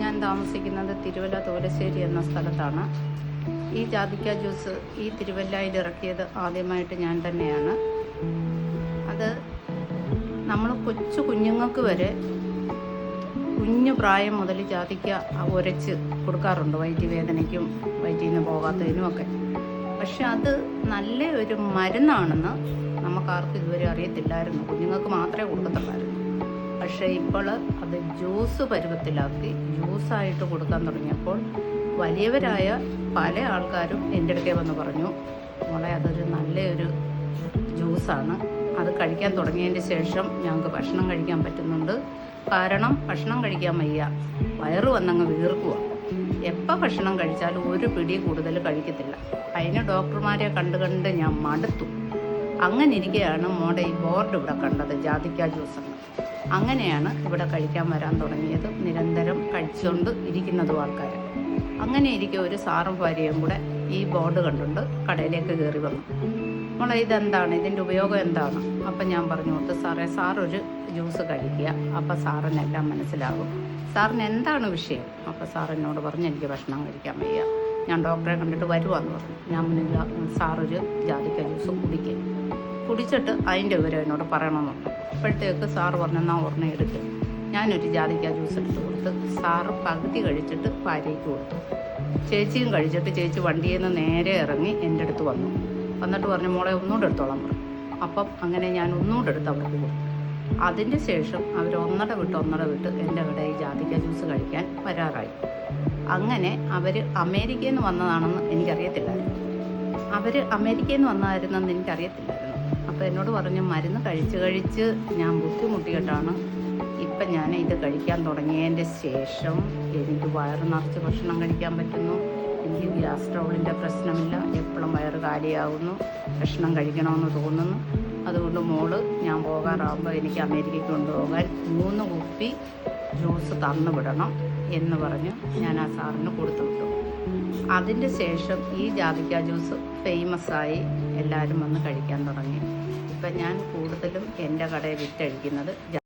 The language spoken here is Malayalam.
ഞാൻ താമസിക്കുന്നത് തിരുവല്ല തോലശ്ശേരി എന്ന സ്ഥലത്താണ്. ഈ ജാതിക്ക ജ്യൂസ് ഈ തിരുവല്ലയിൽ ഇറക്കിയത് ആദ്യമായിട്ട് ഞാൻ തന്നെയാണ്. അത് നമ്മൾ കൊച്ചു കുഞ്ഞുങ്ങൾക്ക് വരെ കുഞ്ഞു പ്രായം മുതൽ ജാതിക്ക ഉരച്ച് കൊടുക്കാറുണ്ട്, വയറ്റുവേദനയ്ക്കും വയറ്റിൽ നിന്ന് പോകാത്തതിനുമൊക്കെ. പക്ഷെ അത് നല്ല ഒരു മരുന്നാണെന്ന് നമുക്കാർക്കും ഇതുവരെ അറിയത്തില്ലായിരുന്നു. കുഞ്ഞുങ്ങൾക്ക് മാത്രമേ കൊടുക്കത്തുള്ളായിരുന്നു. പക്ഷേ ഇപ്പോൾ അത് ജ്യൂസ് പരുവത്തിലാക്കി ജ്യൂസായിട്ട് കൊടുക്കാൻ തുടങ്ങിയപ്പോൾ വലിയവരായ പല ആൾക്കാരും എൻ്റെ അടുക്കേ വന്ന് പറഞ്ഞു, മോളെ അതൊരു നല്ലൊരു ജ്യൂസാണ്. അത് കഴിക്കാൻ തുടങ്ങിയതിൻ്റെ ശേഷം ഞങ്ങൾക്ക് ഭക്ഷണം കഴിക്കാൻ പറ്റുന്നുണ്ട്. കാരണം ഭക്ഷണം കഴിക്കാൻ വയ്യ, വയറ് വന്നങ്ങ് വീർക്കുക. എപ്പോൾ ഭക്ഷണം കഴിച്ചാലും ഒരു പിടി കൂടുതൽ കഴിക്കത്തില്ല. അതിന് ഡോക്ടർമാരെ കണ്ട് ഞാൻ മടുത്തു. അങ്ങനെ ഇരിക്കുകയാണ് മോടെ ഈ ബോർഡ് ഇവിടെ കണ്ടത്, ജാതിക്ക ജ്യൂസാണ്. അങ്ങനെയാണ് ഇവിടെ കഴിക്കാൻ വരാൻ തുടങ്ങിയത്, നിരന്തരം കഴിച്ചുകൊണ്ട് ഇരിക്കുന്നതും ആൾക്കാർ. അങ്ങനെ ഇരിക്കെ ഒരു സാറും ഭാര്യയും കൂടെ ഈ ബോർഡ് കണ്ടുകൊണ്ട് കടയിലേക്ക് കയറി വന്നു. മോളെ ഇതെന്താണ്, ഇതിൻ്റെ ഉപയോഗം എന്താണ്? അപ്പം ഞാൻ പറഞ്ഞു കൊടുത്തു, സാറേ സാറൊരു ജ്യൂസ് കഴിക്കുക, അപ്പം സാറിനെല്ലാം മനസ്സിലാകും. സാറിന് എന്താണ് വിഷയം? അപ്പോൾ സാർ എന്നോട് പറഞ്ഞു, എനിക്ക് ഭക്ഷണം കഴിക്കാൻ വയ്യ, ഞാൻ ഡോക്ടറെ കണ്ടിട്ട് വരുവാന്ന് പറഞ്ഞു. ഞാൻ മുന്നില്ല, സാറൊരു ജാതിക്ക ജ്യൂസ് കുടിച്ചിട്ട് അതിൻ്റെ വിവരം എന്നോട് പറയണമെന്നുണ്ട്. അപ്പോഴത്തേക്ക് സാറ് പറഞ്ഞു, എന്നാൽ ഒരെണ്ണം എടുത്ത് ഞാനൊരു ജാതിക്ക ജ്യൂസ് എടുത്ത് കൊടുത്ത് സാറ് പകുതി കഴിച്ചിട്ട് ഭാര്യയ്ക്ക് കൊടുത്തു. ചേച്ചിയും കഴിച്ചിട്ട് ചേച്ചി വണ്ടിയിൽ നിന്ന് നേരെ ഇറങ്ങി എൻ്റെ അടുത്ത് വന്നിട്ട് പറഞ്ഞു, മോളെ ഒന്നുകൂടെ എടുത്തോളാൻ പറഞ്ഞു. അപ്പം അങ്ങനെ ഞാൻ ഒന്നുകൂടെ എടുത്ത് അവർക്ക് കൊടുത്തു. അതിൻ്റെ ശേഷം അവർ ഒന്നട വിട്ട് എൻ്റെ അവിടെ ഈ ജാതിക്ക ജ്യൂസ് കഴിക്കാൻ വരാറായി. അങ്ങനെ അവർ അമേരിക്കയിൽ നിന്ന് വന്നതാണെന്ന് എനിക്കറിയത്തില്ലായിരുന്നു. അപ്പോൾ എന്നോട് പറഞ്ഞു, മരുന്ന് കഴിച്ച് ഞാൻ ബുദ്ധിമുട്ടിയിട്ടാണ് ഇപ്പം ഞാൻ ഇത് കഴിക്കാൻ തുടങ്ങിയതിൻ്റെ ശേഷം എനിക്ക് വയറ് നിറച്ച് ഭക്ഷണം കഴിക്കാൻ പറ്റുന്നു, എനിക്ക് ഗ്യാസ് ട്രബിളിൻ്റെ പ്രശ്നമില്ല, എപ്പോഴും വയറ് കാലിയാകുന്നു, ഭക്ഷണം കഴിക്കണമെന്ന് തോന്നുന്നു. അതുകൊണ്ട് മോള് ഞാൻ പോകാറാകുമ്പോൾ എനിക്ക് അമേരിക്കയ്ക്ക് കൊണ്ടുപോകാൻ 3 കുപ്പി ജ്യൂസ് തന്നു വിടണം എന്ന് പറഞ്ഞ് ഞാൻ ആ സാറിന് കൊടുത്തു വിട്ടു. അതിൻ്റെ ശേഷം ഈ ജാതിക്ക ജ്യൂസ് ഫേമസായി, എല്ലാവരും വന്ന് കഴിക്കാൻ തുടങ്ങി. ഇപ്പം ഞാൻ കൂടുതലും എൻ്റെ കടയിൽ വിറ്റഴിക്കുന്നത്